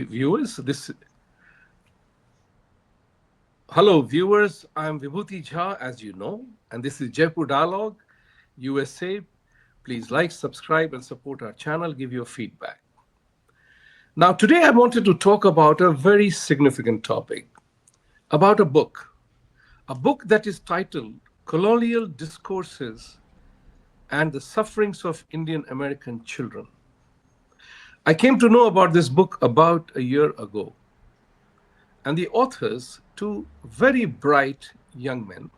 viewers. Hello, viewers. I'm Vibhuti Jha, as you know, and this is Jaipur Dialogue, USA. Please like, subscribe, and support our channel. Give your feedback. Now, today I wanted to talk about a very significant topic, about a book that is titled Colonial Discourses and the Sufferings of Indian American Children. I came to know about this book about a year ago, and the authors, two very bright young men,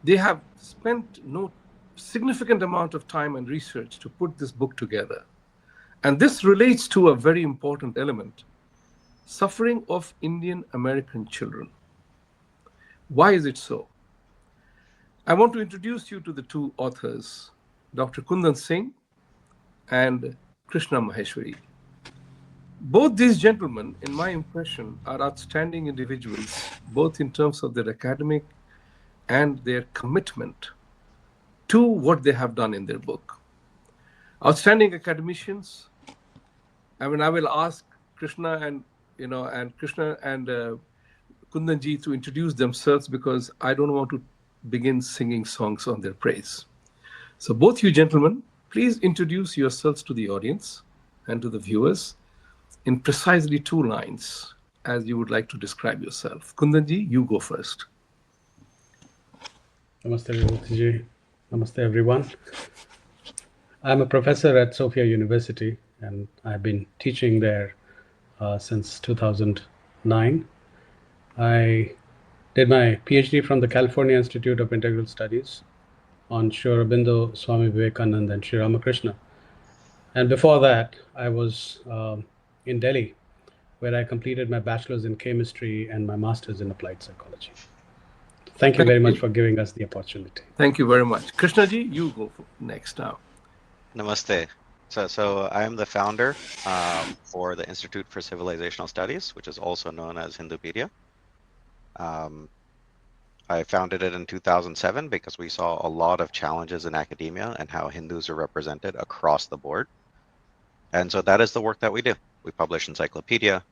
they have spent no significant amount of time and research to put this book together. And this relates to a very important element, suffering of Indian American children. Why is it so? I want to introduce you to the two authors, Dr. Kundan Singh and Krishna Maheshwari. Both these gentlemen, in my impression, are outstanding individuals, both in terms of their academic and their commitment to what they have done in their book. Outstanding academicians. I mean, I will ask Krishna and Kundanji to introduce themselves because I don't want to begin singing songs on their praise. So both you gentlemen, please introduce yourselves to the audience and to the viewers in precisely 2 lines as you would like to describe yourself. Kundanji, you go first. Namaste, Vibhuti Ji. Namaste, everyone. I'm a professor at Sophia University, and I've been teaching there since 2009. I did my PhD from the California Institute of Integral Studies on Sri Aurobindo, Swami Vivekananda, and Sri Ramakrishna. And before that, I was in Delhi, where I completed my bachelor's in chemistry and my master's in applied psychology. Thank you very much for giving us the opportunity. Thank you very much. Krishnaji, you go next now. Namaste. So I am the founder for the Institute for Civilizational Studies, which is also known as Hindupedia. I founded it in 2007 because we saw a lot of challenges in academia and how Hindus are represented across the board. And so that is the work that we do. We publish encyclopedia,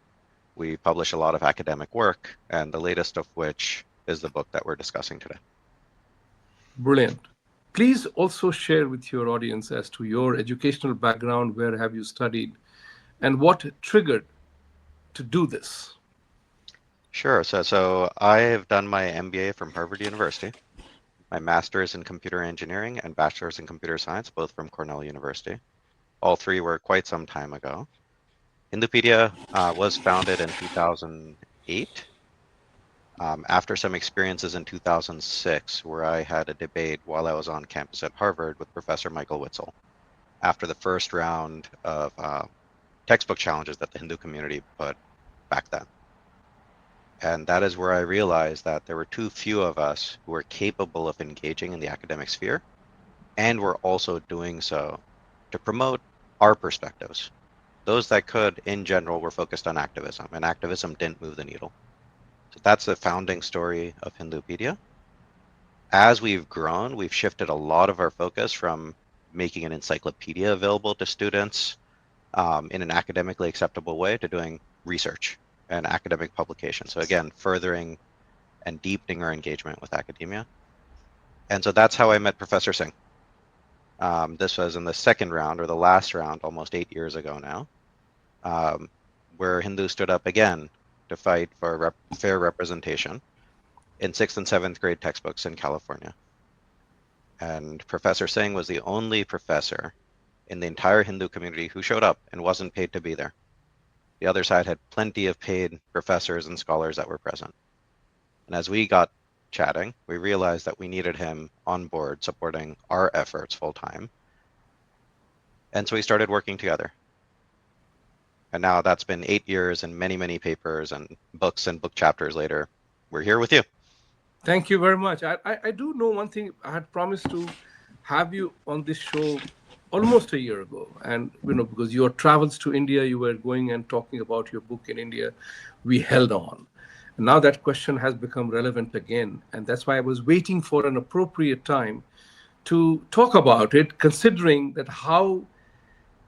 we publish a lot of academic work, and the latest of which is the book that we're discussing today. Brilliant. Please also share with your audience as to your educational background, where have you studied, and what triggered to do this? Sure. So I have done my MBA from Harvard University, my master's in computer engineering and bachelor's in computer science, both from Cornell University. All 3 were quite some time ago. Hindupedia was founded in 2008 after some experiences in 2006 where I had a debate while I was on campus at Harvard with Professor Michael Witzel after the first round of textbook challenges that the Hindu community put back then. And that is where I realized that there were too few of us who were capable of engaging in the academic sphere, and were also doing so to promote our perspectives. Those that could, in general, were focused on activism, and activism didn't move the needle. So that's the founding story of Hindupedia. As we've grown, we've shifted a lot of our focus from making an encyclopedia available to students in an academically acceptable way to doing research and academic publication. So again, furthering and deepening our engagement with academia. And so that's how I met Professor Singh. This was in the second round, or the last round, almost 8 years ago now, where Hindus stood up again to fight for fair representation in 6th and 7th grade textbooks in California. And Professor Singh was the only professor in the entire Hindu community who showed up and wasn't paid to be there. The other side had plenty of paid professors and scholars that were present. And as we got chatting, we realized that we needed him on board supporting our efforts full time. And so we started working together. And now that's been 8 years and many, many papers and books and book chapters later. We're here with you. Thank you very much. I do know one thing. I had promised to have you on this show almost a year ago. And, because your travels to India, you were going and talking about your book in India, we held on. And now that question has become relevant again. And that's why I was waiting for an appropriate time to talk about it, considering that how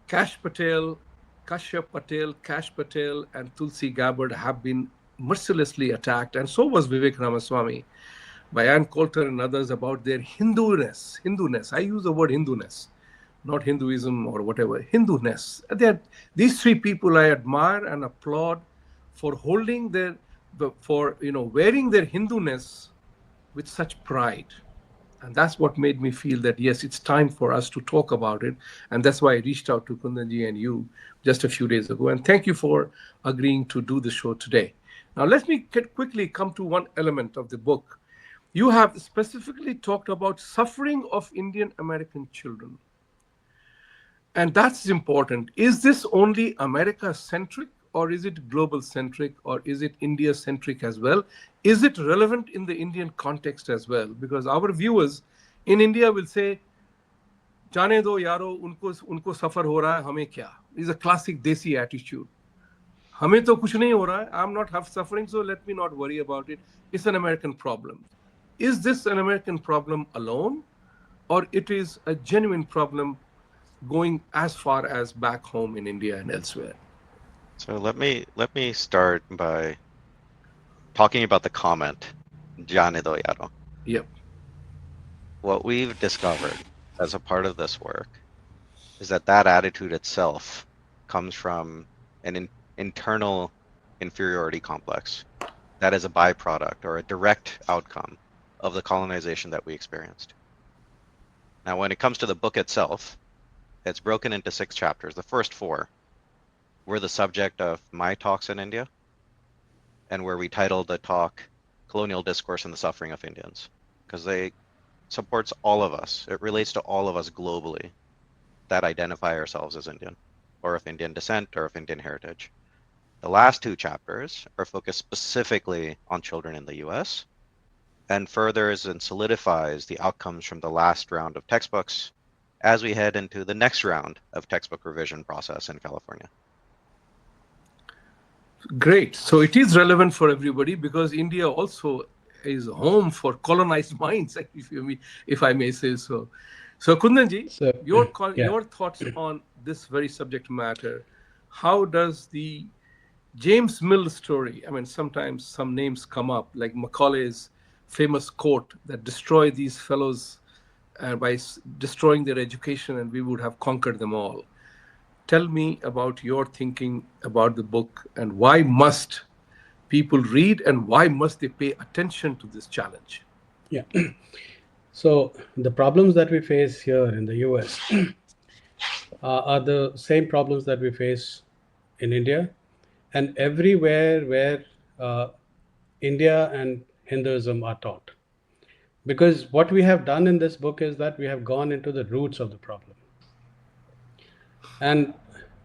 Kash Patel Kashyap Patel, Kash Patel, and Tulsi Gabbard have been mercilessly attacked, and so was Vivek Ramaswamy by Ann Coulter and others about their Hinduness. Hinduness. I use the word Hinduness, not Hinduism or whatever. Hinduness. These three people I admire and applaud for holding for wearing their Hinduness with such pride. And that's what made me feel that yes, it's time for us to talk about it. And that's why I reached out to Kundanji and you just a few days ago. And thank you for agreeing to do the show today. Now, let me quickly come to one element of the book. You have specifically talked about suffering of Indian American children. And that's important. Is this only America centric, or is it global centric, or is it India centric as well? Is it relevant in the Indian context as well? Because our viewers in India will say, जाने दो यारो, उनको सफर हो रहा है, हमें क्या? Is a classic desi attitude. हमें तो कुछ नहीं हो रहा है. I'm not suffering, so let me not worry about it. It's an American problem. Is this an American problem alone, or it is a genuine problem going as far as back home in India and elsewhere? So let me start by talking about the comment, "Jane do yaro." Yep. What we've discovered as a part of this work is that attitude itself comes from an internal inferiority complex that is a byproduct or a direct outcome of the colonization that we experienced. Now, when it comes to the book itself, it's broken into 6 chapters. The first 4 were the subject of my talks in India, and where we titled the talk Colonial Discourse and the Suffering of Indians, because they supports all of us. It relates to all of us globally that identify ourselves as Indian, or of Indian descent, or of Indian heritage. The last 2 chapters are focused specifically on children in the US, and furthers and solidifies the outcomes from the last round of textbooks as we head into the next round of textbook revision process in California. Great. So it is relevant for everybody because India also is home for colonized minds, if I may say so. So Kundanji, So, yeah. your thoughts on this very subject matter. How does the James Mill story, I mean, sometimes some names come up, like Macaulay's famous quote that destroy these fellows by destroying their education and we would have conquered them all. Tell me about your thinking about the book and why must people read and why must they pay attention to this challenge? Yeah. So the problems that we face here in the US are the same problems that we face in India and everywhere where India and Hinduism are taught. Because what we have done in this book is that we have gone into the roots of the problem. And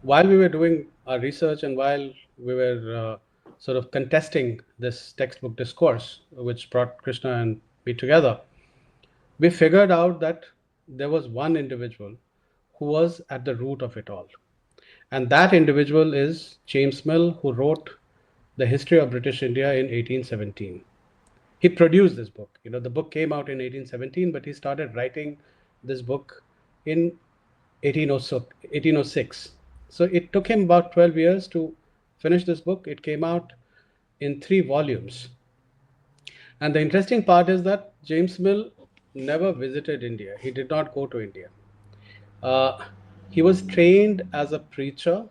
while we were doing our research and while we were sort of contesting this textbook discourse, which brought Krishna and me together, we figured out that there was one individual who was at the root of it all. And that individual is James Mill, who wrote The History of British India in 1817. He produced this book. You know, the book came out in 1817, but he started writing this book in 1806. So it took him about 12 years to finish this book. It came out in 3 volumes. And the interesting part is that James Mill never visited India. He did not go to India. He was trained as a preacher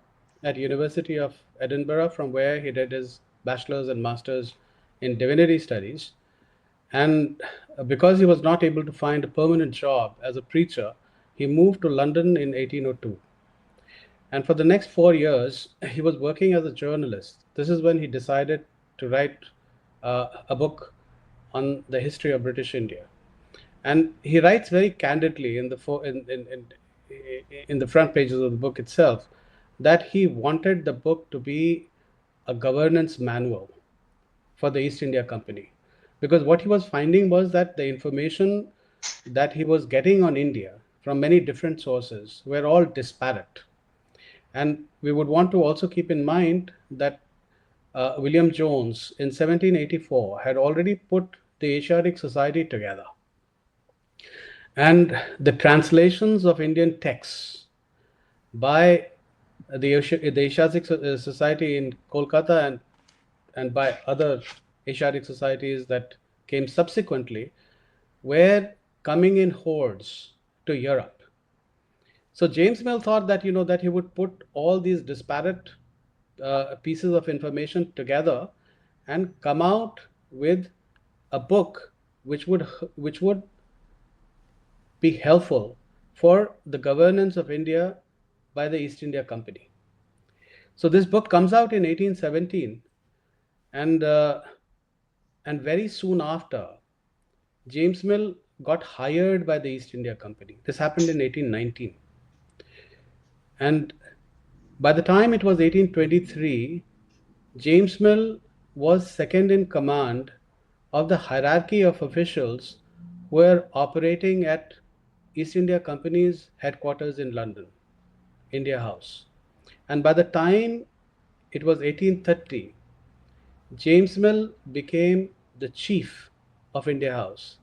at University of Edinburgh, from where he did his bachelor's and master's in divinity studies. And because he was not able to find a permanent job as a preacher, he moved to London in 1802. And for the next 4 years, he was working as a journalist. This is when he decided to write a book on the history of British India. And he writes very candidly in the front pages of the book itself that he wanted the book to be a governance manual for the East India Company. Because what he was finding was that the information that he was getting on India from many different sources were all disparate. And we would want to also keep in mind that William Jones in 1784 had already put the Asiatic Society together. And the translations of Indian texts by the Asiatic Society in Kolkata and by other Asiatic societies that came subsequently were coming in hordes to Europe. So James Mill thought that that he would put all these disparate pieces of information together and come out with a book which would be helpful for the governance of India by the East India Company. So this book comes out in 1817, and very soon after, James Mill got hired by the East India Company. This happened in 1819, and by the time it was 1823, James Mill was second in command of the hierarchy of officials who were operating at East India Company's headquarters in London, India House. And by the time it was 1830, James Mill became the chief of India House.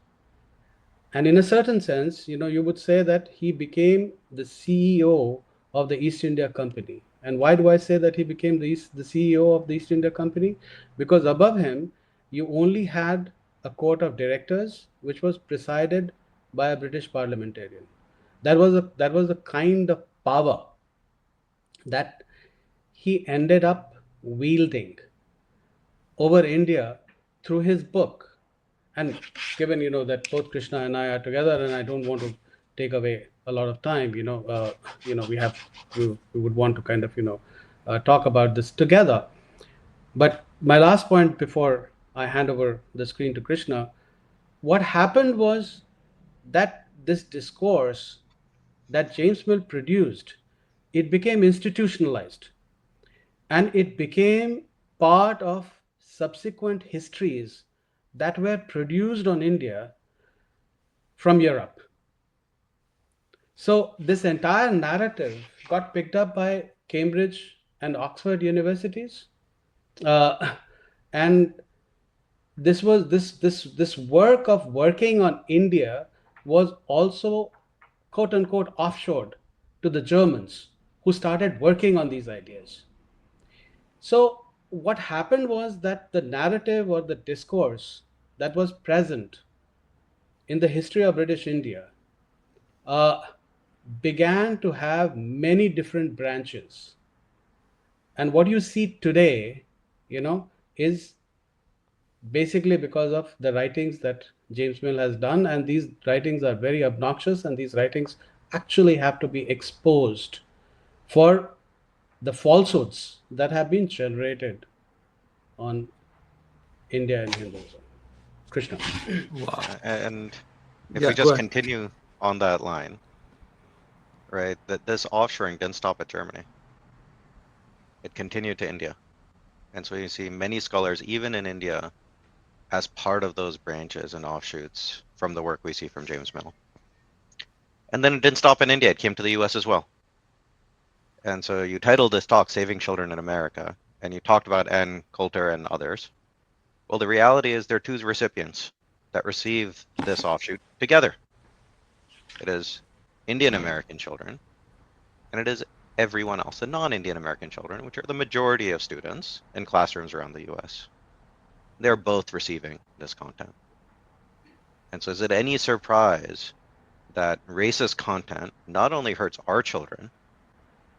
And in a certain sense, you would say that he became the CEO of the East India Company. And why do I say that he became the CEO of the East India Company? Because above him, you only had a court of directors, which was presided by a British parliamentarian. That was a kind of power that he ended up wielding over India through his book. And given that both Krishna and I are together, and I don't want to take away a lot of time, we would want to kind of talk about this together. But my last point before I hand over the screen to Krishna, what happened was that this discourse that James Mill produced, it became institutionalized, and it became part of subsequent histories that were produced on India from Europe. So this entire narrative got picked up by Cambridge and Oxford universities, uh, and this work of working on India was also quote unquote offshored to the Germans, who started working on these ideas. So what happened was that the narrative or the discourse that was present in the history of British India uh, began to have many different branches. And what you see today, is basically because of the writings that James Mill has done. And these writings are very obnoxious, and these writings actually have to be exposed for the falsehoods that have been generated on India and Hinduism. Krishna. Wow. And if Yeah, we go just ahead. continue on that line, right, that this offshoring didn't stop at Germany. It continued to India. And so you see many scholars, even in India, as part of those branches and offshoots from the work we see from James Mill. And then it didn't stop in India, it came to the US as well. And so you titled this talk Saving Children in America, and you talked about Ann Coulter and others. Well, the reality is there are two recipients that receive this offshoot together. It is Indian American children, and it is everyone else, the non-Indian American children, which are the majority of students in classrooms around the US. They're both receiving this content. And so is it any surprise that racist content not only hurts our children,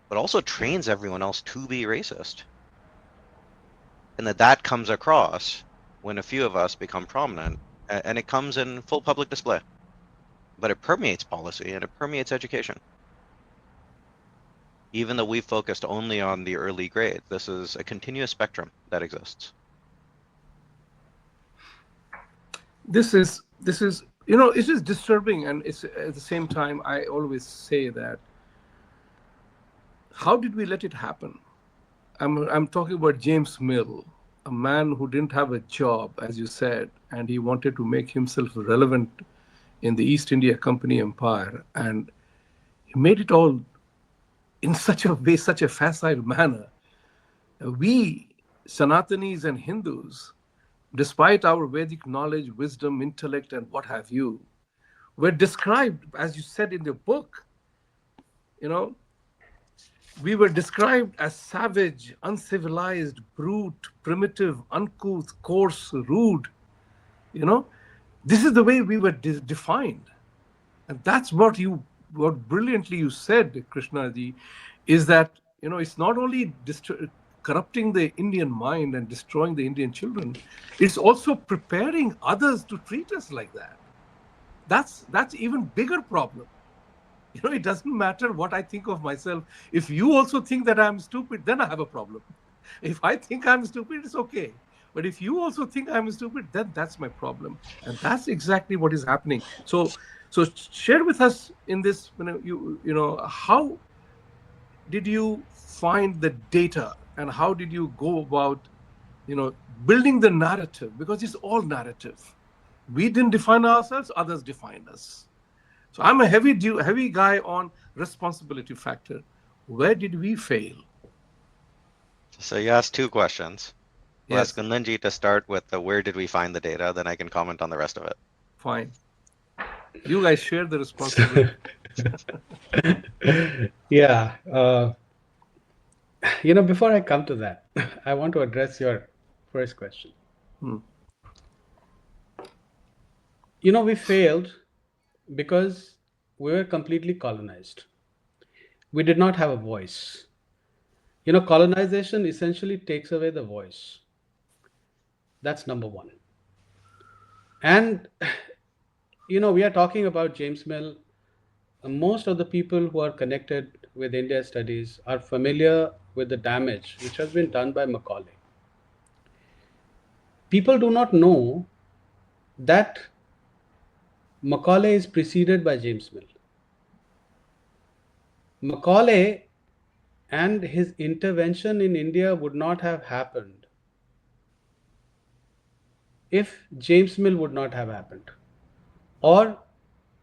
but also trains everyone else to be racist? And that comes across when a few of us become prominent, and it comes in full public display. But it permeates policy and it permeates education. Even though we've focused only on the early grades, this is a continuous spectrum that exists. This is it is disturbing, and it's at the same time I always say that how did we let it happen? I'm talking about James Mill, a man who didn't have a job, as you said, and he wanted to make himself relevant in the East India Company empire, and he made it all in such a way, such a facile manner. We Sanatanis and Hindus, despite our Vedic knowledge, wisdom, intellect, and what have you, were described, as you said in the book, you know, We were described as savage, uncivilized, brute, primitive, uncouth, coarse, rude. You know, this is the way we were defined. And that's what brilliantly you said, Krishnaji, is that, it's not only corrupting the Indian mind and destroying the Indian children, it's also preparing others to treat us like that. That's even bigger problem. It doesn't matter what I think of myself. If you also think that I'm stupid, then I have a problem. If I think I'm stupid, it's okay. But if you also think I'm stupid, then that's my problem. And that's exactly what is happening. So share with us in this, how did you find the data, and how did you go about, building the narrative? Because it's all narrative. We didn't define ourselves, others defined us. So I'm a heavy guy on responsibility factor. Where did we fail? So you asked two questions. I'll ask Yes, Kundanji to start with the where did we find the data, then I can comment on the rest of it. fine. You guys share the So, responsibility. yeah, before I come to that, I want to address your first question. Hmm. We failed because we were completely colonized. We did not have a voice. Colonization essentially takes away the voice. That's number one. And, we are talking about James Mill. Most of the people who are connected with India studies are familiar with the damage which has been done by Macaulay. People do not know that Macaulay is preceded by James Mill. Macaulay and his intervention in India would not have happened if James Mill would not have happened, or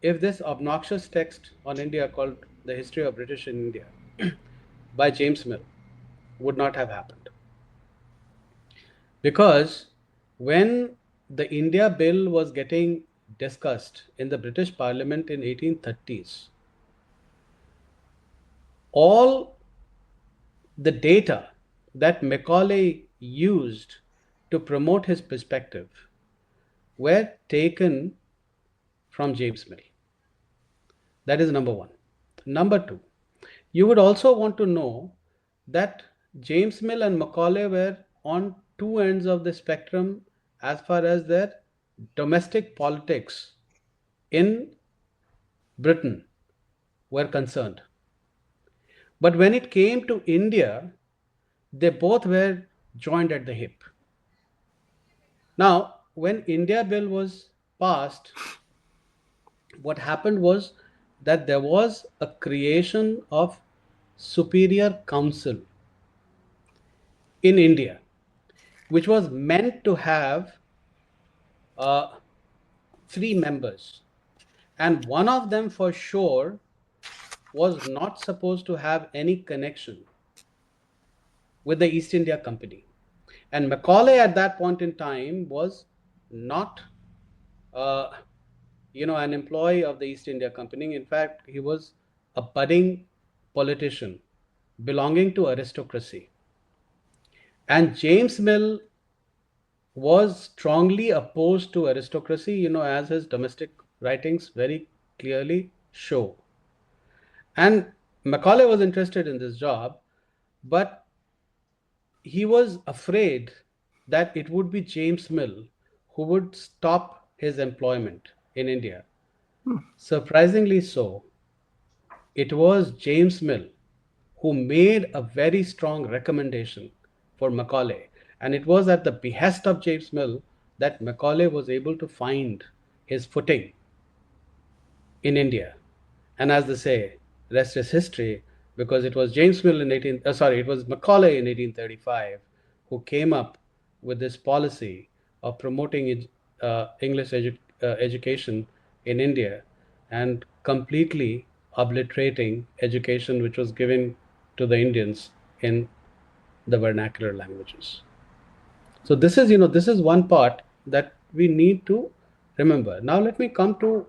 if this obnoxious text on India called The History of British in India by James Mill would not have happened. Because when the India Bill was getting discussed in the British Parliament in 1830s, all the data that Macaulay used to promote his perspective were taken from James Mill. That is number one. Number two, you would also want to know that James Mill and Macaulay were on two ends of the spectrum as far as their domestic politics in Britain were concerned. But when it came to India, they both were joined at the hip. Now, when India Bill was passed, what happened was that there was a creation of superior council in India, which was meant to have uh, three members, and one of them for sure was not supposed to have any connection with the East India Company. And Macaulay at that point in time was not, uh, an employee of the East India Company. In fact, he was a budding politician belonging to aristocracy. And James Mill was strongly opposed to aristocracy, as his domestic writings very clearly show. And Macaulay was interested in this job, but he was afraid that it would be James Mill who would stop his employment in India. Surprisingly so, it was James Mill who made a very strong recommendation for Macaulay. And it was at the behest of James Mill that Macaulay was able to find his footing in India. And as they say, rest is history, because it was James Mill in it was Macaulay in 1835 who came up with this policy of promoting English education in India and completely obliterating education which was given to the Indians in the vernacular languages. So this is one part that we need to remember. Now let me come to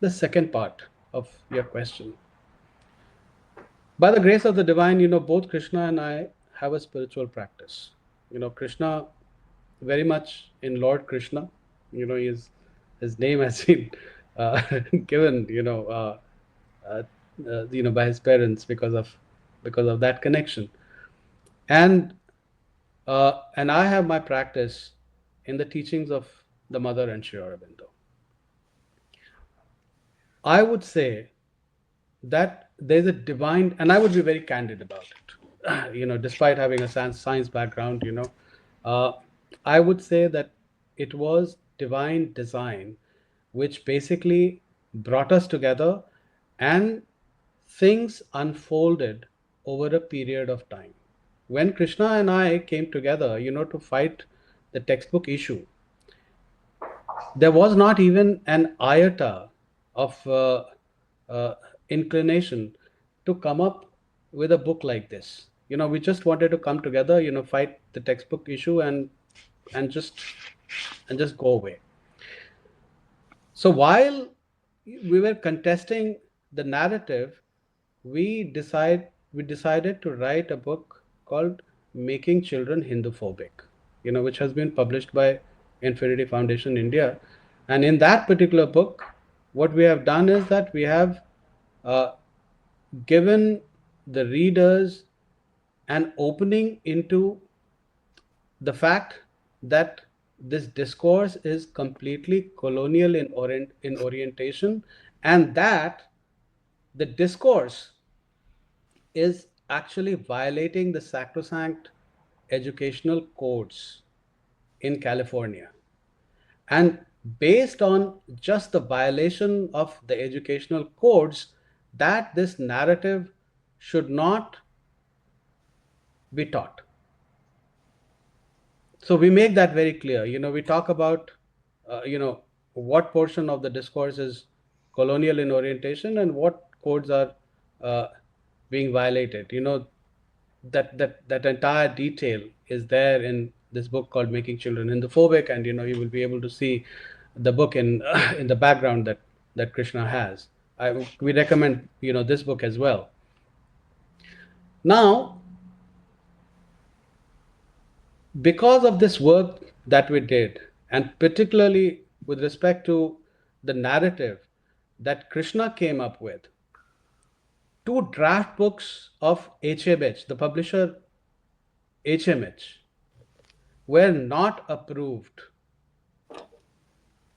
the second part of your question. By the grace of the divine, both Krishna and I have a spiritual practice. Krishna very much in Lord Krishna. His name has been uh, given, uh, by his parents because of that connection. And I have my practice in the teachings of the mother and Sri Aurobindo. I would say that there's a divine, and I would be very candid about it. Despite having a science background, uh, I would say that it was divine design which basically brought us together, and things unfolded over a period of time. When Krishna and I came together, to fight the textbook issue, there was not even an iota of uh, inclination to come up with a book like this. We just wanted to come together, fight the textbook issue and just go away. So while we were contesting the narrative, we decided to write a book called Making Children Hinduphobic, which has been published by Infinity Foundation India. And in that particular book, what we have done is that we have uh, given the readers an opening into the fact that this discourse is completely colonial in orientation, and that the discourse is actually violating the sacrosanct educational codes in California. And based on just the violation of the educational codes, that this narrative should not be taught. So we make that very clear. We talk about, what portion of the discourse is colonial in orientation and what codes are uh, being violated. That entire detail is there in this book called Making Children Hinduphobic, and you will be able to see the book in in the background that Krishna has. We recommend this book as well. Now, because of this work that we did, and particularly with respect to the narrative that Krishna came up with, two draft books of HMH, the publisher HMH, were not approved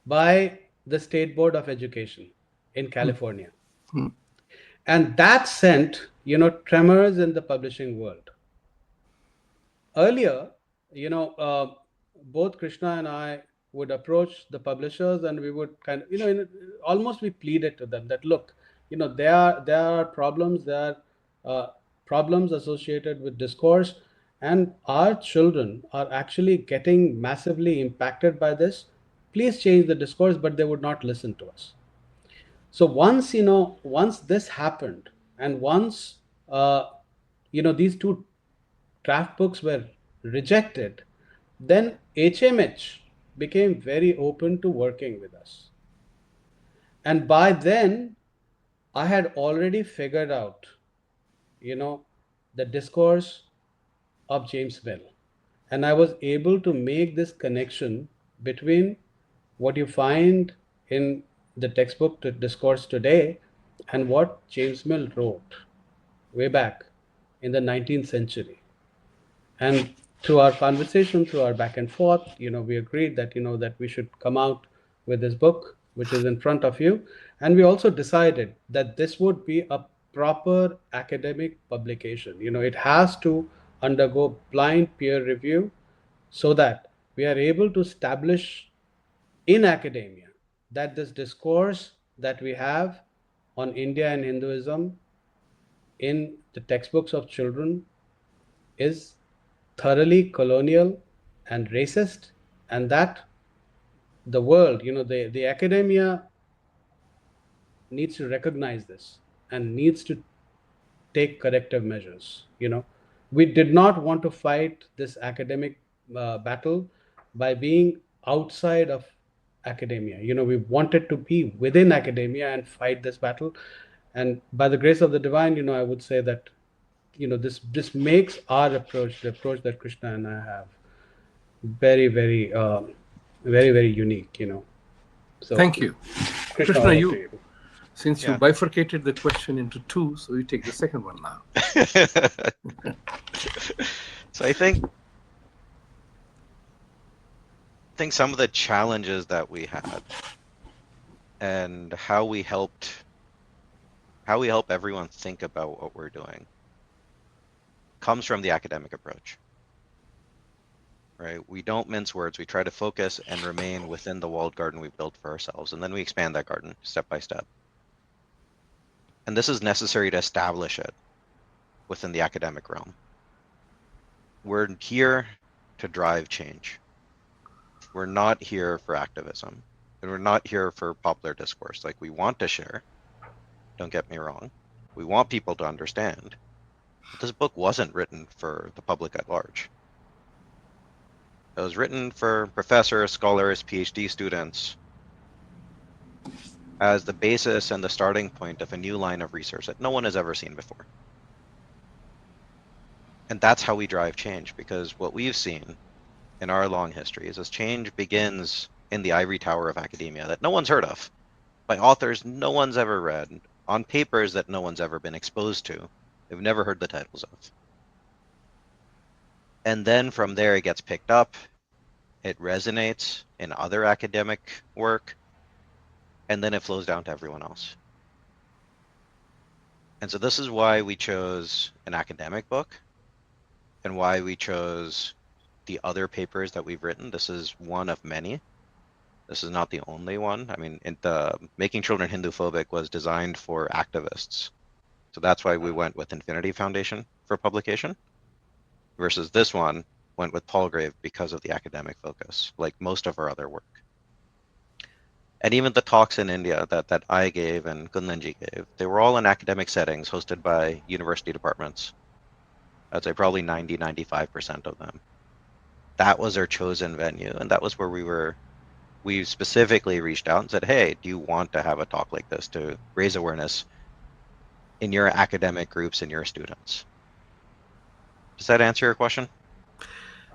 by the State Board of Education in California. And that sent, tremors in the publishing world. Earlier, both Krishna and I would approach the publishers, and we would kind of, almost we pleaded to them that, look, there are problems associated with discourse, and our children are actually getting massively impacted by this. Please change the discourse, but they would not listen to us. So once this happened, and once these two draft books were rejected, then HMH became very open to working with us. And by then, I had already figured out, the discourse of James Mill. And I was able to make this connection between what you find in the textbook discourse today and what James Mill wrote way back in the 19th century. And through our conversation, through our back and forth, we agreed that that we should come out with this book, which is in front of you. And we also decided that this would be a proper academic publication. It has to undergo blind peer review, so that we are able to establish in academia that this discourse that we have on India and Hinduism in the textbooks of children is thoroughly colonial and racist, and that the world, the academia needs to recognize this and needs to take corrective measures. We did not want to fight this academic battle by being outside of academia. We wanted to be within academia and fight this battle. And by the grace of the divine, I would say that, this makes our approach, the approach that Krishna and I have, very, very, very, very unique. So, Thank you. Krishna, Krishna, over to you. since you Yeah. bifurcated the question into two, so you take the second one now. So I think some of the challenges that we had and how we help everyone think about what we're doing comes from the academic approach, right? We don't mince words. We try to focus and remain within the walled garden we built for ourselves, and then we expand that garden step by step. And this is necessary to establish it within the academic realm. We're here to drive change. We're not here for activism, and we're not here for popular discourse. Like, we want to share, don't get me wrong. We want people to understand. But this book wasn't written for the public at large. It was written for professors, scholars, PhD students as the basis and the starting point of a new line of research that no one has ever seen before. And that's how we drive change, because what we've seen in our long history is as change begins in the ivory tower of academia that no one's heard of, by authors no one's ever read, on papers that no one's ever been exposed to, they've never heard the titles of. And then from there it gets picked up, it resonates in other academic work, and then it flows down to everyone else. And so this is why we chose an academic book and why we chose the other papers that we've written. This is one of many. This is not the only one. I mean, the Making Children Hindu-Phobic was designed for activists. So that's why we went with Infinity Foundation for publication, versus this one went with Palgrave because of the academic focus, like most of our other work. And even the talks in India that I gave and Kundanji gave, they were all in academic settings hosted by university departments. I'd say probably 90–95% of them. That was our chosen venue, and that was where we specifically reached out and said, hey, do you want to have a talk like this to raise awareness in your academic groups and your students? Does that answer your question?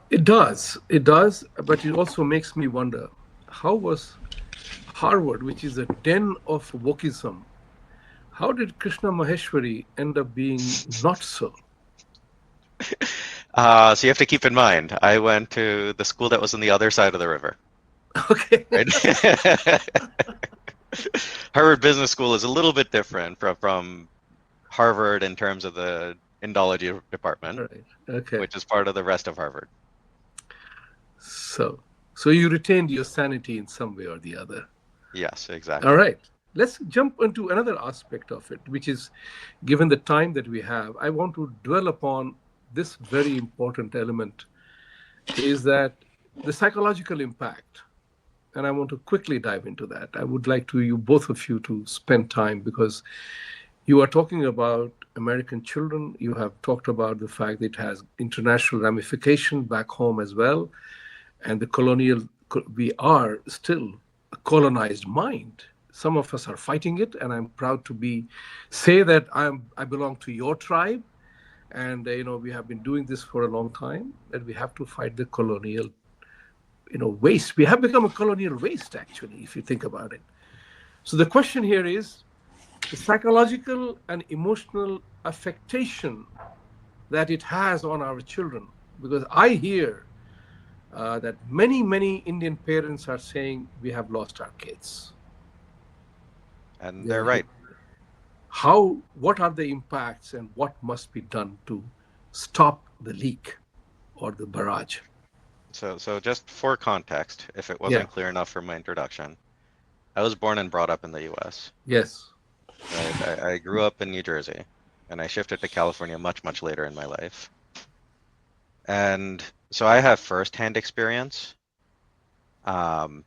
It does, but it also makes me wonder, how was Harvard, which is a den of wokeism, how did Krishna Maheshwari end up being not so? So you have to keep in mind, I went to the school that was on the other side of the river. Okay. Right? Harvard Business School is a little bit different from Harvard in terms of the Indology department, Right. Okay. which is part of the rest of Harvard. So you retained your sanity in some way or the other. Yes, exactly. All right. Let's jump into another aspect of it, which is, given the time that we have, I want to dwell upon this very important element, is that the psychological impact. And I want to quickly dive into that. I would like you, both of you, to spend time, because you are talking about American children. You have talked about the fact that it has international ramification back home as well. And the colonial, we are still a colonized mind. Some of us are fighting it, and I'm proud to say that I belong to your tribe, and we have been doing this for a long time. That we have to fight the colonial, waste. We have become a colonial waste, actually, if you think about it. So the question here is the psychological and emotional affectation that it has on our children, because I hear that many Indian parents are saying we have lost our kids. And they're right. What are the impacts and what must be done to stop the leak or the barrage? So just for context, if it wasn't Yeah. clear enough from my introduction, I was born and brought up in the US. Yes. Right? I grew up in New Jersey, and I shifted to California much later in my life. And so I have firsthand experience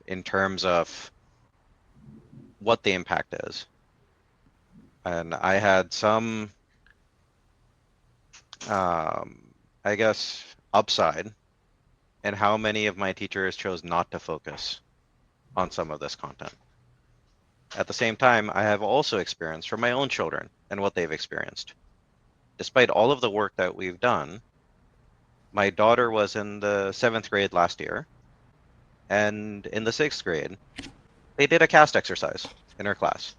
in terms of what the impact is. And I had some, I guess, upside in how many of my teachers chose not to focus on some of this content. At the same time, I have also experienced from my own children and what they've experienced. Despite all of the work that we've done, my daughter was in the 7th grade last year, and in the 6th grade, they did a caste exercise in her class,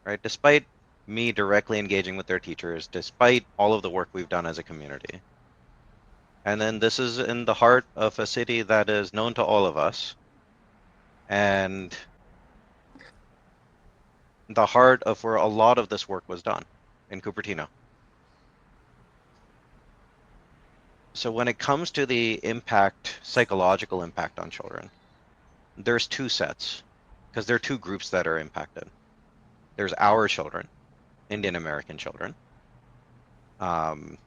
right? Despite me directly engaging with their teachers, despite all of the work we've done as a community. And then this is in the heart of a city that is known to all of us, and the heart of where a lot of this work was done in Cupertino. So when it comes to the impact, psychological impact on children, there's two sets, because there are two groups that are impacted. There's our children, Indian American children, and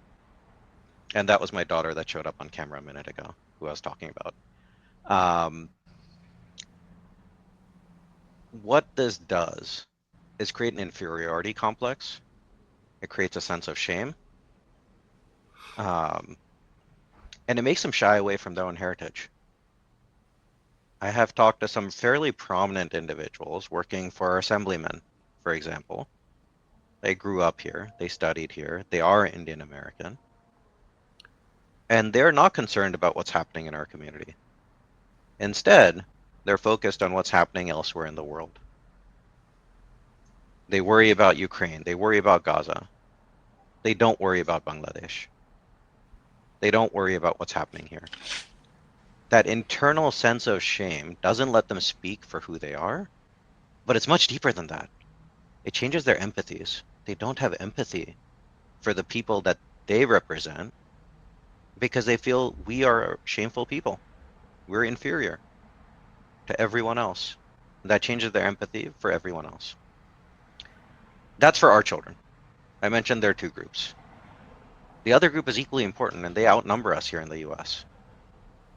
that was my daughter that showed up on camera a minute ago, who I was talking about. What this does is create an inferiority complex. It creates a sense of shame, and it makes them shy away from their own heritage. I have talked to some fairly prominent individuals working for assemblymen, for example. They grew up here, they studied here, they are Indian American, and they're not concerned about what's happening in our community. Instead, they're focused on what's happening elsewhere in the world. They worry about Ukraine, they worry about Gaza. They don't worry about Bangladesh. They don't worry about what's happening here. That internal sense of shame doesn't let them speak for who they are, but it's much deeper than that. It changes their empathies. They don't have empathy for the people that they represent because they feel we are shameful people. We're inferior to everyone else. That changes their empathy for everyone else. That's for our children. I mentioned there are two groups. The other group is equally important, and they outnumber us here in the US.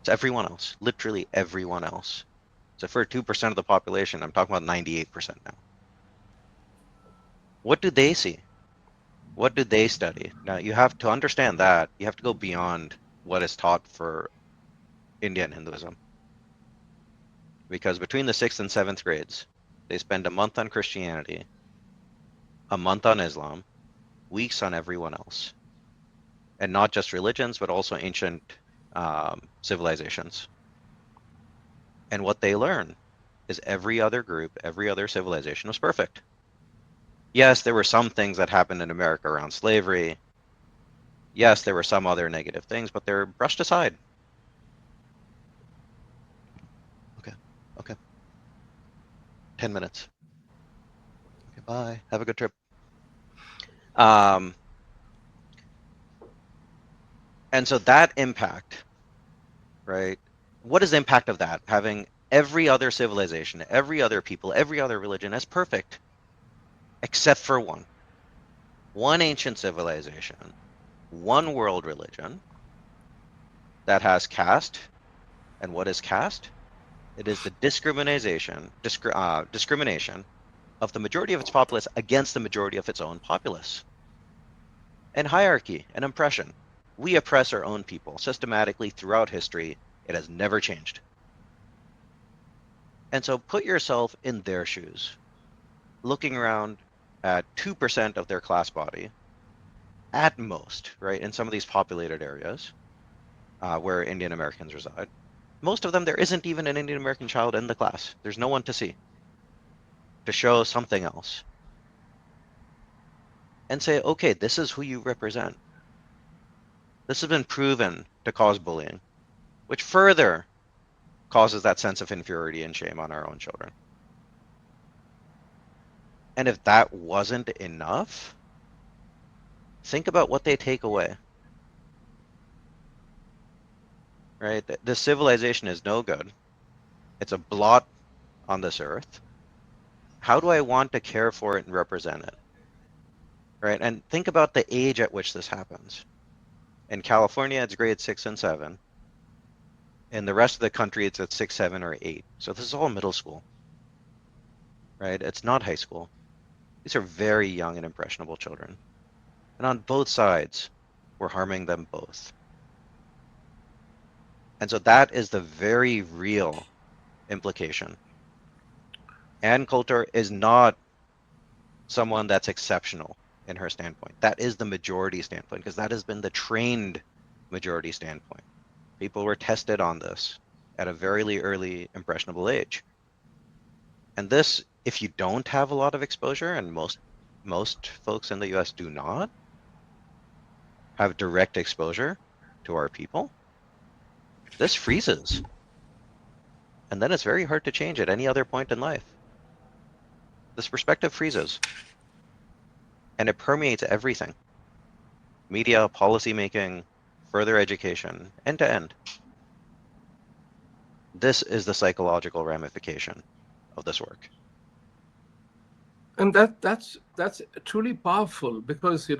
It's everyone else, literally everyone else. So for 2% of the population, I'm talking about 98% now. What do they see? What do they study? Now, you have to understand that. You have to go beyond what is taught for Indian Hinduism. Because between the 6th and 7th grades, they spend a month on Christianity, a month on Islam, weeks on everyone else. And not just religions, but also ancient civilizations. And what they learn is every other group, every other civilization was perfect. Yes, there were some things that happened in America around slavery. Yes, there were some other negative things, but they're brushed aside. Okay, okay. 10 minutes. Okay, bye. Have a good trip. Um, and so that impact, right? What is the impact of that? Having every other civilization, every other people, every other religion as perfect, except for one. One ancient civilization, one world religion that has caste. And what is caste? It is the discrimination of the majority of its populace against the majority of its own populace. And hierarchy and oppression. We oppress our own people systematically throughout history. It has never changed. And so put yourself in their shoes, looking around at 2% of their class body, at most, right, in some of these populated areas where Indian Americans reside. Most of them, there isn't even an Indian American child in the class. There's no one to see, to show something else. And say, okay, this is who you represent. This has been proven to cause bullying, which further causes that sense of inferiority and shame on our own children. And if that wasn't enough, think about what they take away. Right? The civilization is no good. It's a blot on this earth. How do I want to care for it and represent it? Right? And think about the age at which this happens. In California, it's grade 6 and 7. In the rest of the country, it's at 6, 7, or 8. So this is all middle school. Right? It's not high school. These are very young and impressionable children. And on both sides, we're harming them both. And so that is the very real implication. Ann Coulter is not someone that's exceptional in her standpoint. That is the majority standpoint, because that has been the trained majority standpoint. People were tested on this at a very early impressionable age. And this, if you don't have a lot of exposure, and most folks in the US do not have direct exposure to our people, this freezes. And then it's very hard to change at any other point in life. This perspective freezes. And it permeates everything. Media, policymaking, further education, end to end. This is the psychological ramification of this work. And that's truly powerful, because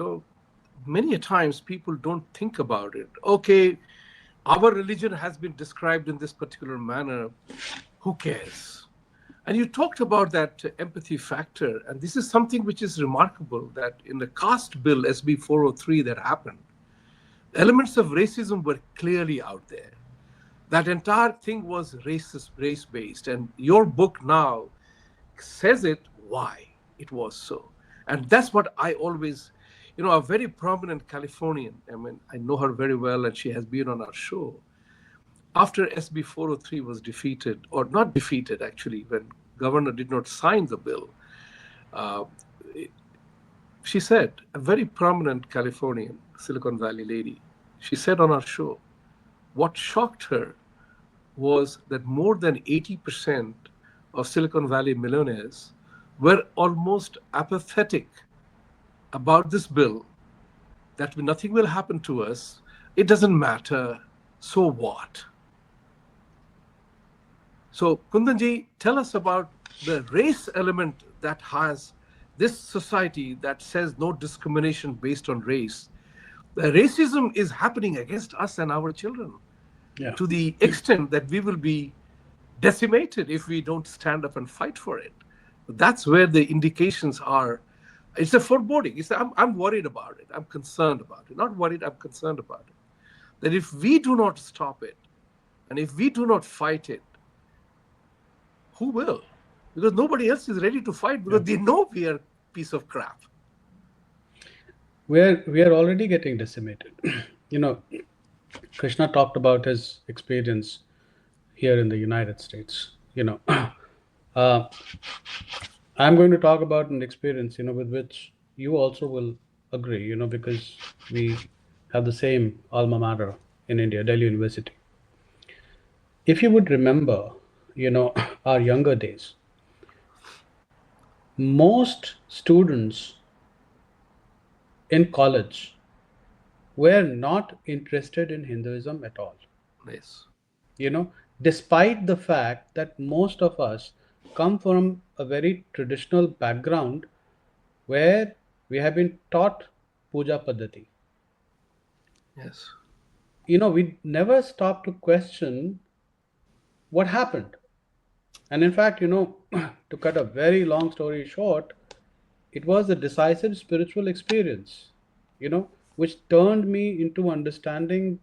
many a times people don't think about it. Okay, our religion has been described in this particular manner. Who cares? And you talked about that empathy factor, and this is something which is remarkable, that in the caste bill SB 403 that happened, elements of racism were clearly out there. That entire thing was racist, race-based, and your book now says it why it was so. And that's what I always, a very prominent Californian, I mean, I know her very well, and she has been on our show. After SB 403 was defeated, or not defeated actually, when governor did not sign the bill, uh, she said, a very prominent Californian, Silicon Valley lady, she said on our show, what shocked her was that more than 80% of Silicon Valley millionaires were almost apathetic about this bill, that nothing will happen to us, it doesn't matter, so what? So, Kundanji, tell us about the race element that has this society that says no discrimination based on race. The racism is happening against us and our children, Yeah. to the extent that we will be decimated if we don't stand up and fight for it. That's where the indications are. It's a foreboding. I'm worried about it. I'm concerned about it. Not worried, I'm concerned about it. That if we do not stop it, and if we do not fight it, who will? Because nobody else is ready to fight, because they know we are a piece of crap. We are already getting decimated. Krishna talked about his experience here in the United States. Uh, I'm going to talk about an experience, with which you also will agree, because we have the same alma mater in India, Delhi University. If you would remember, our younger days, most students in college were not interested in Hinduism at all. Yes. Despite the fact that most of us come from a very traditional background where we have been taught puja paddhati. Yes. We never stop to question what happened. And in fact, to cut a very long story short, it was a decisive spiritual experience, which turned me into understanding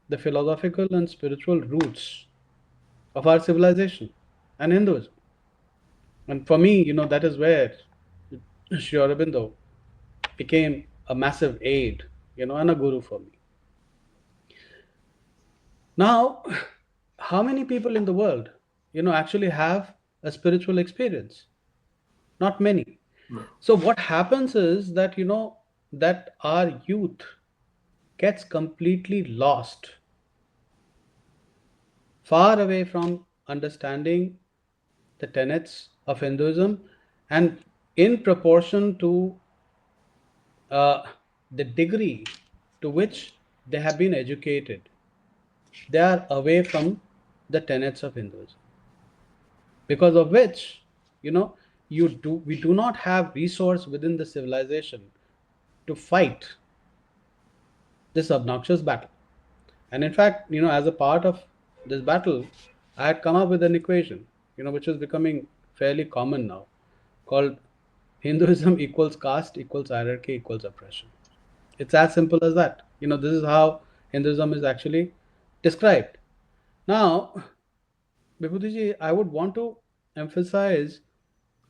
the philosophical and spiritual roots of our civilization and Hinduism. And for me, that is where Sri Aurobindo became a massive aid, and a guru for me. Now, how many people in the world, actually have a spiritual experience? Not many. No. So what happens is that, that our youth gets completely lost, far away from understanding the tenets of Hinduism, and in proportion to the degree to which they have been educated, they are away from the tenets of Hinduism. Because of which, we do not have resource within the civilization to fight this obnoxious battle. And in fact, as a part of this battle, I had come up with an equation, which is becoming fairly common now, called Hinduism equals caste equals hierarchy equals oppression. It's as simple as that. This is how Hinduism is actually described. Now, Vibhuti ji, I would want to emphasize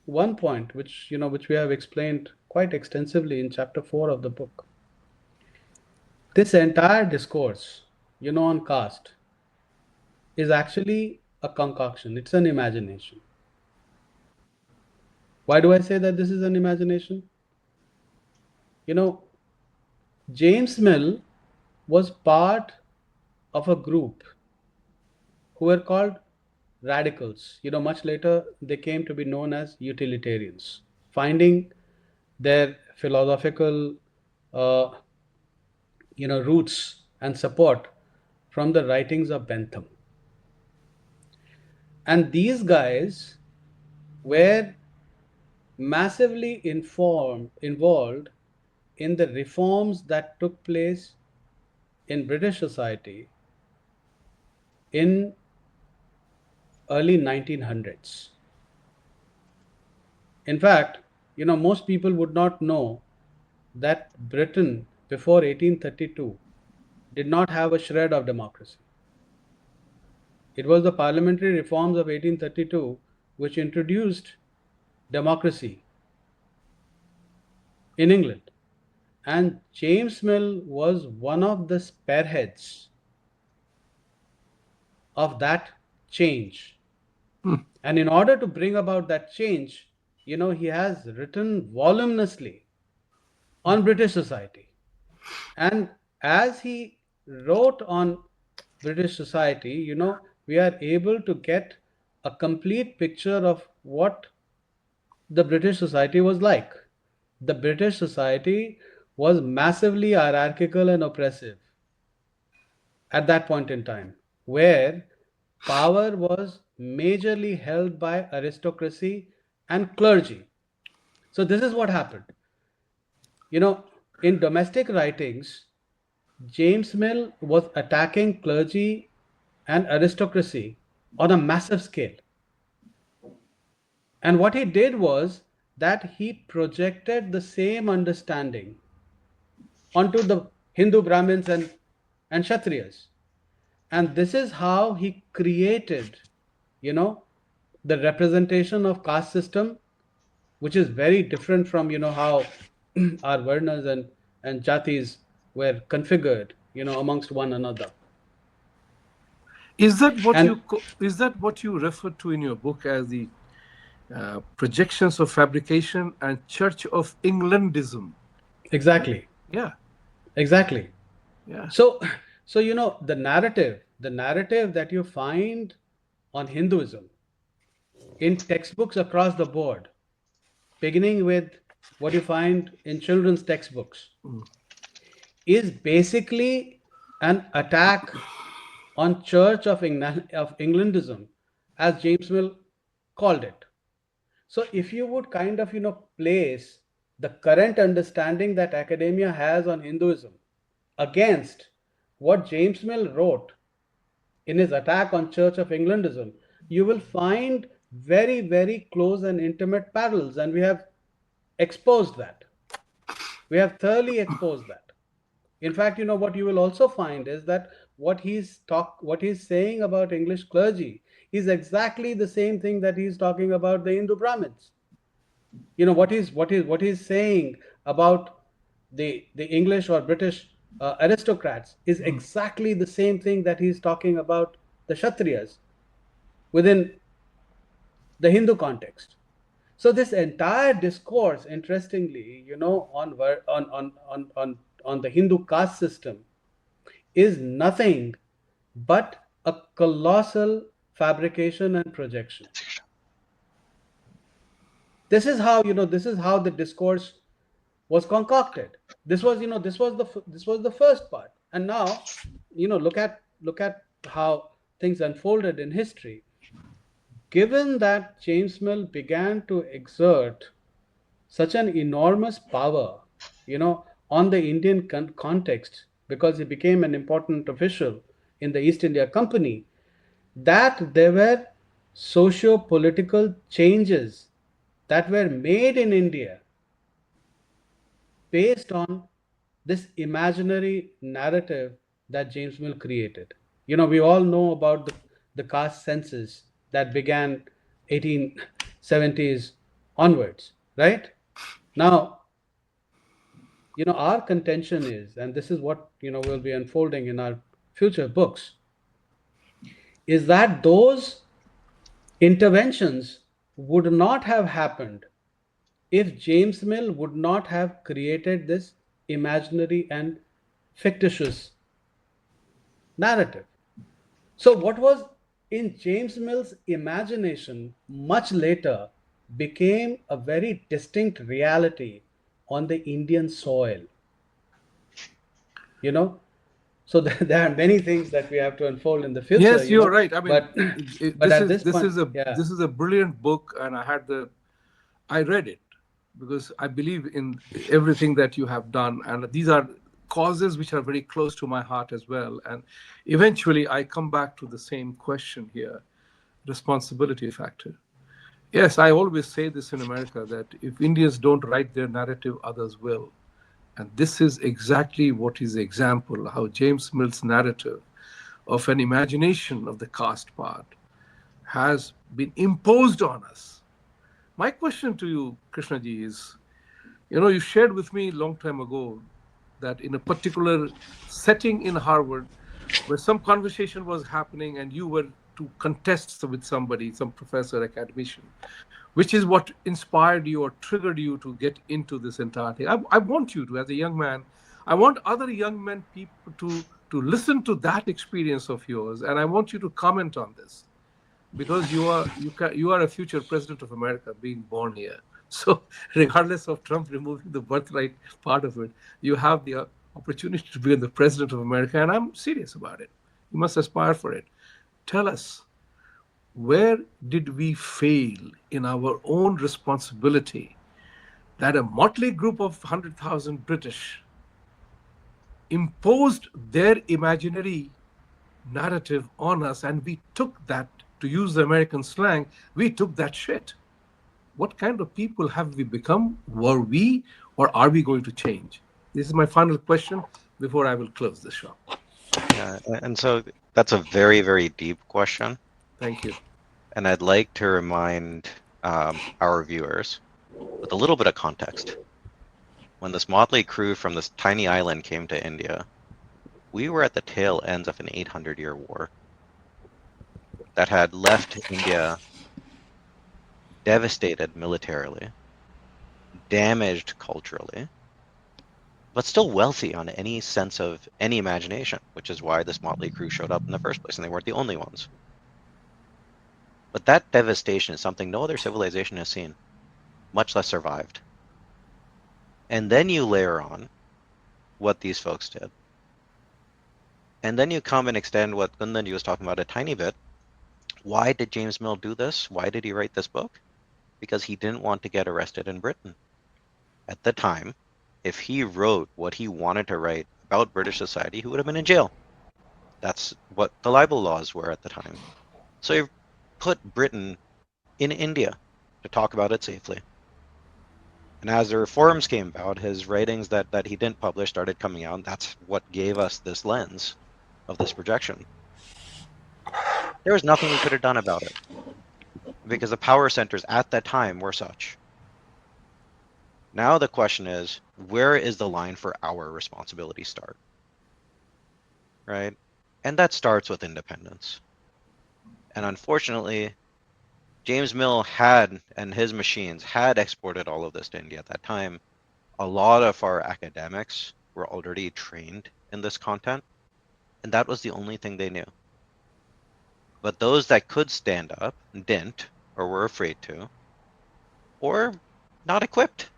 one point which we have explained quite extensively in chapter 4 of the book. This entire discourse, on caste is actually a concoction. It's an imagination. Why do I say that this is an imagination? You know, James Mill was part of a group who were called radicals. Much later they came to be known as utilitarians, finding their philosophical uh, roots and support from the writings of Bentham. And these guys were massively involved in the reforms that took place in British society in early 1900s. In fact, most people would not know that Britain before 1832 did not have a shred of democracy. It was the parliamentary reforms of 1832 which introduced democracy in England. And James Mill was one of the spearheads of that change. And in order to bring about that change, he has written voluminously on British society. And as he wrote on British society, we are able to get a complete picture of what the British society was like. The British society was massively hierarchical and oppressive at that point in time, where power was majorly held by aristocracy and clergy. So this is what happened. In domestic writings, James Mill was attacking clergy and aristocracy on a massive scale. And what he did was that he projected the same understanding onto the Hindu Brahmins and Kshatriyas. And this is how he created, the representation of caste system, which is very different from, how our Varnas and Jatis were configured, amongst one another. Is that what And you refer to in your book as the projections of fabrication and Church of Englandism? exactly, Yeah, exactly. yeah. So, the narrative that you find on Hinduism in textbooks across the board, beginning with what you find in children's textbooks, is basically an attack on Church of Englandism, as James Mill called it. So if you would kind of place the current understanding that academia has on Hinduism against what James Mill wrote in his attack on Church of Englandism, you will find very, very close and intimate parallels, and we have exposed that. We have thoroughly exposed that. In fact, what you will also find is that what he's saying about English clergy is exactly the same thing that he's talking about the Hindu Brahmins. What he's saying about the English or British aristocrats is exactly the same thing that he's talking about the Kshatriyas within the Hindu context. So this entire discourse, interestingly, on the Hindu caste system is nothing but a colossal fabrication and projection. This is how the discourse was concocted. This was the first part. And now, look at how things unfolded in history. Given that James Mill began to exert such an enormous power, on the Indian context, because he became an important official in the East India Company, that there were socio-political changes that were made in India based on this imaginary narrative that James Mill created. We all know about the caste census that began 1870s onwards, right? Now, our contention is, and this is what, will be unfolding in our future books, is that those interventions would not have happened if James Mill would not have created this imaginary and fictitious narrative. So, what was in James Mill's imagination much later became a very distinct reality on the Indian soil. You know, so there are many things that we have to unfold in the future. Yes, you're right. I mean, But but this at is this this point, is a yeah, this is a brilliant book, and I read it because I believe in everything that you have done, and these are causes which are very close to my heart as well. And eventually, I come back to the same question here: responsibility factor. Yes, I always say this in America that if Indians don't write their narrative, others will. And this is exactly what is the example how James Mill's narrative of an imagination of the caste part has been imposed on us. My question to you, Krishnaji, is you shared with me a long time ago that in a particular setting in Harvard, where some conversation was happening and you were to contest with somebody, some professor, academician, which is what inspired you or triggered you to get into this entire thing. I want you to, as a young man, I want other young men people to listen to that experience of yours, and I want you to comment on this because you are a future president of America, being born here. So, regardless of Trump removing the birthright part of it, you have the opportunity to be the president of America, and I'm serious about it. You must aspire for it. Tell us, where did we fail in our own responsibility that a motley group of 100,000 British imposed their imaginary narrative on us, and we took that, to use the American slang, we took that shit? What kind of people have we become? Were we, or are we going to change? This is my final question before I will close the show. Yeah, and so that's a very, very deep question. Thank you. And I'd like to remind our viewers with a little bit of context. When this motley crew from this tiny island came to India, we were at the tail ends of an 800-year war that had left India devastated militarily, damaged culturally, but still wealthy on any sense of any imagination, which is why this motley crew showed up in the first place, and they weren't the only ones. But that devastation is something no other civilization has seen, much less survived. And then you layer on what these folks did. And then you come and extend what Kundan was talking about a tiny bit. Why did James Mill do this? Why did he write this book? Because he didn't want to get arrested in Britain. At the time, if he wrote what he wanted to write about British society, he would have been in jail. That's what the libel laws were at the time. So he put Britain in India to talk about it safely. And as the reforms came about, his writings that he didn't publish started coming out. And that's what gave us this lens of this projection. There was nothing we could have done about it because the power centers at that time were such. Now the question is, where is the line for our responsibility start? Right? And that starts with independence. And unfortunately, James Mill had, and his machines had exported all of this to India at that time. A lot of our academics were already trained in this content, and that was the only thing they knew. But those that could stand up didn't, or were afraid to, or not equipped.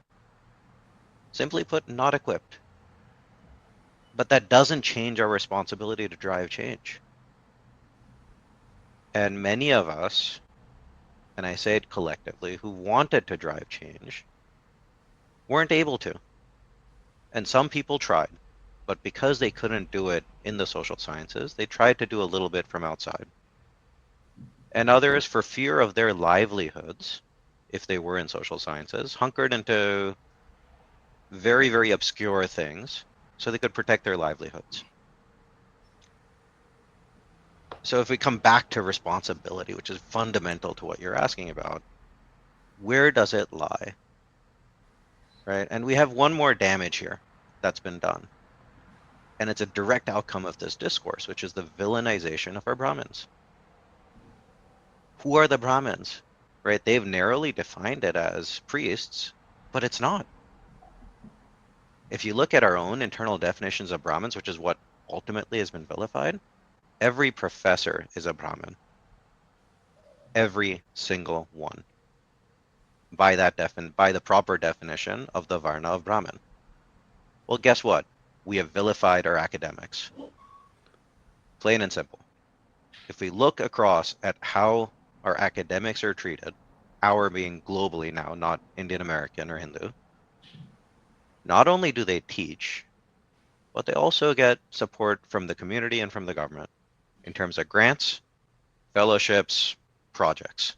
Simply put, not equipped. But that doesn't change our responsibility to drive change. And many of us, and I say it collectively, who wanted to drive change, weren't able to. And some people tried, but because they couldn't do it in the social sciences, they tried to do a little bit from outside. And others, for fear of their livelihoods, if they were in social sciences, hunkered into very, very obscure things so they could protect their livelihoods. So if we come back to responsibility, which is fundamental to what you're asking about, Where does it lie? Right? And we have one more damage here that's been done. And it's a direct outcome of this discourse, which is the villainization of our Brahmins. Who are the Brahmins? Right? They've narrowly defined it as priests, but it's not. If you look at our own internal definitions of Brahmins, which is what ultimately has been vilified, every professor is a Brahmin. Every single one. By the proper definition of the Varna of Brahmin. Well, guess what? We have vilified our academics. Plain and simple. If we look across at how our academics are treated, our being globally now, not Indian American or Hindu, not only do they teach, but they also get support from the community and from the government in terms of grants, fellowships, projects.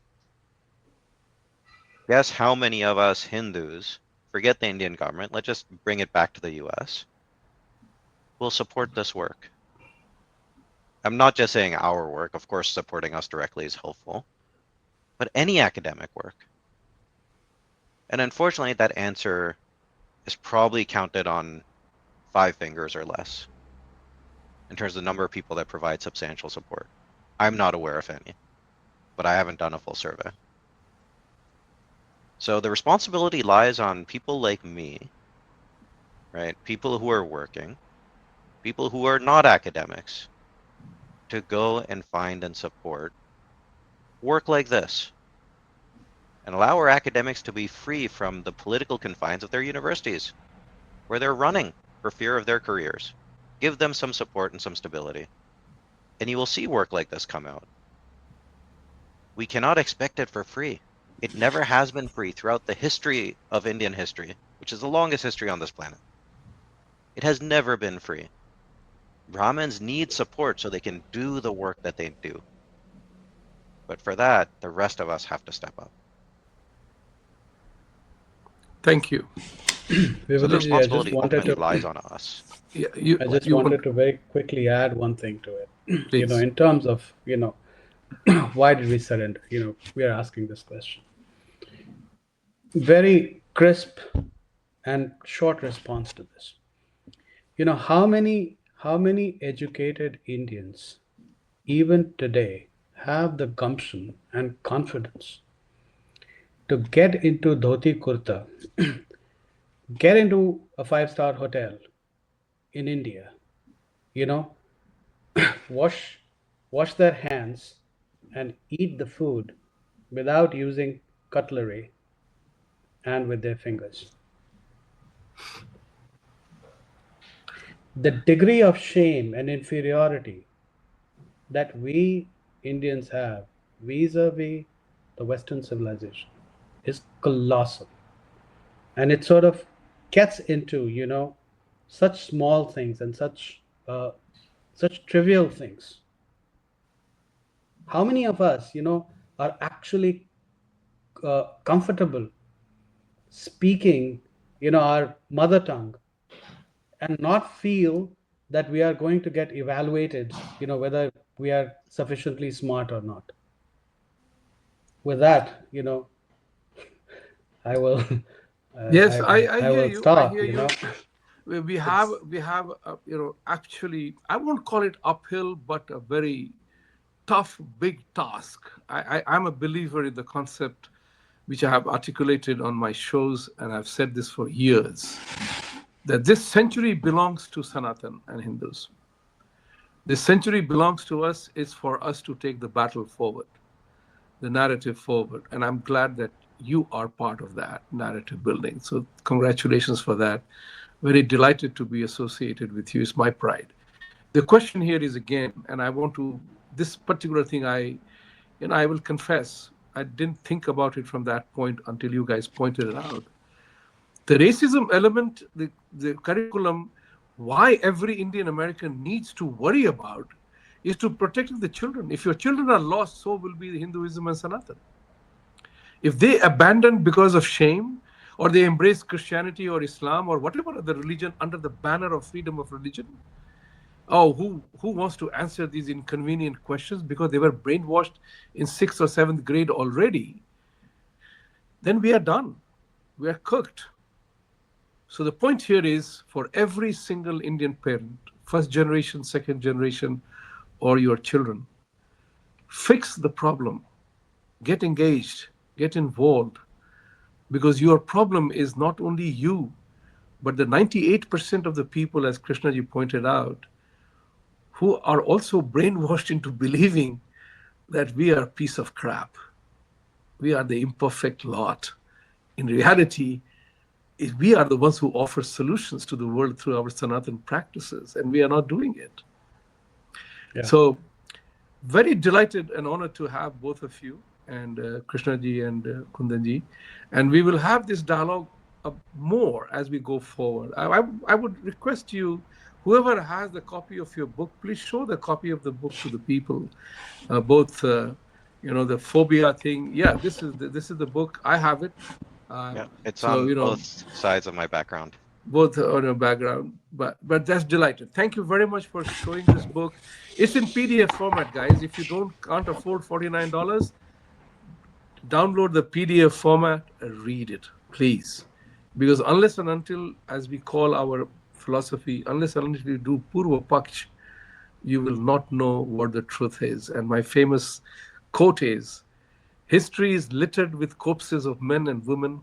Guess how many of us Hindus, forget the Indian government, let's just bring it back to the US, will support this work? I'm not just saying our work, of course, supporting us directly is helpful, but any academic work. And unfortunately, that answer is probably counted on 5 fingers or less in terms of the number of people that provide substantial support. I'm not aware of any, but I haven't done a full survey. So the responsibility lies on people like me, right? People who are working, people who are not academics, to go and find and support work like this and allow our academics to be free from the political confines of their universities, where they're running for fear of their careers. Give them some support and some stability, and you will see work like this come out. We cannot expect it for free. It never has been free throughout the history of Indian history, which is the longest history on this planet. It has never been free. Brahmins need support so they can do the work that they do. But for that, the rest of us have to step up. Thank you. So the Vibhuti, I just responsibility wanted ultimately to lies on us. Yeah, I just you wanted to very quickly add one thing to it. please. In terms of, why did we surrender? We are asking this question. Very crisp and short response to this. How many educated Indians even today have the gumption and confidence to get into dhoti kurta, get into a 5-star hotel in India, you know, wash wash their hands and eat the food without using cutlery and with their fingers. The degree of shame and inferiority that we Indians have vis-a-vis the Western civilization is colossal. And it sort of gets into, such small things and such trivial things. How many of us, are actually comfortable speaking, our mother tongue and not feel that we are going to get evaluated, whether we are sufficiently smart or not? With that, I will, Yes, I I hear will you. I stop. hear you. It's We have actually, I won't call it uphill, but a very tough, big task. I'm a believer in the concept which I have articulated on my shows, and I've said this for years, that this century belongs to Sanatan and Hindus. This century belongs to us. It's for us to take the battle forward, the narrative forward. And I'm glad that you are part of that narrative building. So, congratulations for that. Very delighted to be associated with you. It's my pride. The question here is again, and I want to, this particular thing, I will confess, I didn't think about it from that point until you guys pointed it out. The racism element, the curriculum, why every Indian American needs to worry about is to protect the children. If your children are lost, so will be the Hinduism and Sanatan. If they abandon because of shame, or they embrace Christianity or Islam or whatever other religion under the banner of freedom of religion, oh, who wants to answer these inconvenient questions because they were brainwashed in 6th or 7th grade already? then we are done. We are cooked. So the point here is for every single Indian parent, first generation, second generation, or your children, fix the problem, get engaged, get involved, because your problem is not only you, but the 98% of the people, as Krishnaji pointed out, who are also brainwashed into believing that we are a piece of crap. We are the imperfect lot. In reality, we are the ones who offer solutions to the world through our Sanatan practices, and we are not doing it. Yeah. So, very delighted and honored to have both of you and Krishnaji and Kundanji. And we will have this dialogue more as we go forward. I would request you, whoever has the copy of your book, please show the copy of the book to the people. Both, the phobia thing. Yeah, this is the book. I have it. Yeah, it's So, on both sides of my background. both on your background, but that's delighted. Thank you very much for showing this book. It's in PDF format, guys. If you can't afford $49, download the PDF format and read it, please. Because unless and until, as we call our philosophy, unless and until you do Purva Paksh, you will not know what the truth is. And my famous quote is, history is littered with corpses of men and women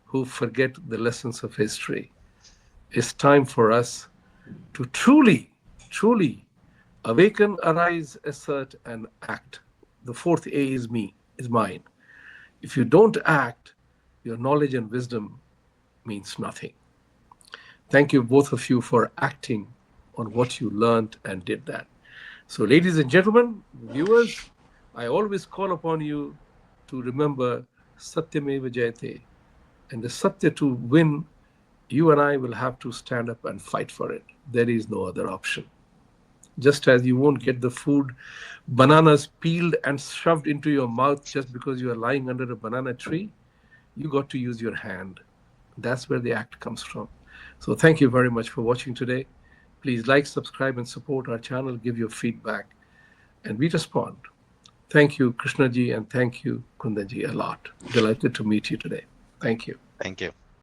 who forget the lessons of history. It's time for us to truly, truly awaken, arise, assert, and act. The fourth A is me, is mine. If you don't act, your knowledge and wisdom means nothing. Thank you, both of you, for acting on what you learned and did that. So, ladies and gentlemen, viewers, I always call upon you to remember Satyameva Jayate. And the Satya to win, you and I will have to stand up and fight for it. There is no other option. Just as you won't get the food, bananas peeled and shoved into your mouth just because you are lying under a banana tree, you got to use your hand. That's where the act comes from. So thank you very much for watching today. Please like, subscribe, and support our channel. Give your feedback, and we respond. Thank you, Krishnaji, and thank you, Kundanji, a lot. Delighted to meet you today. Thank you. Thank you.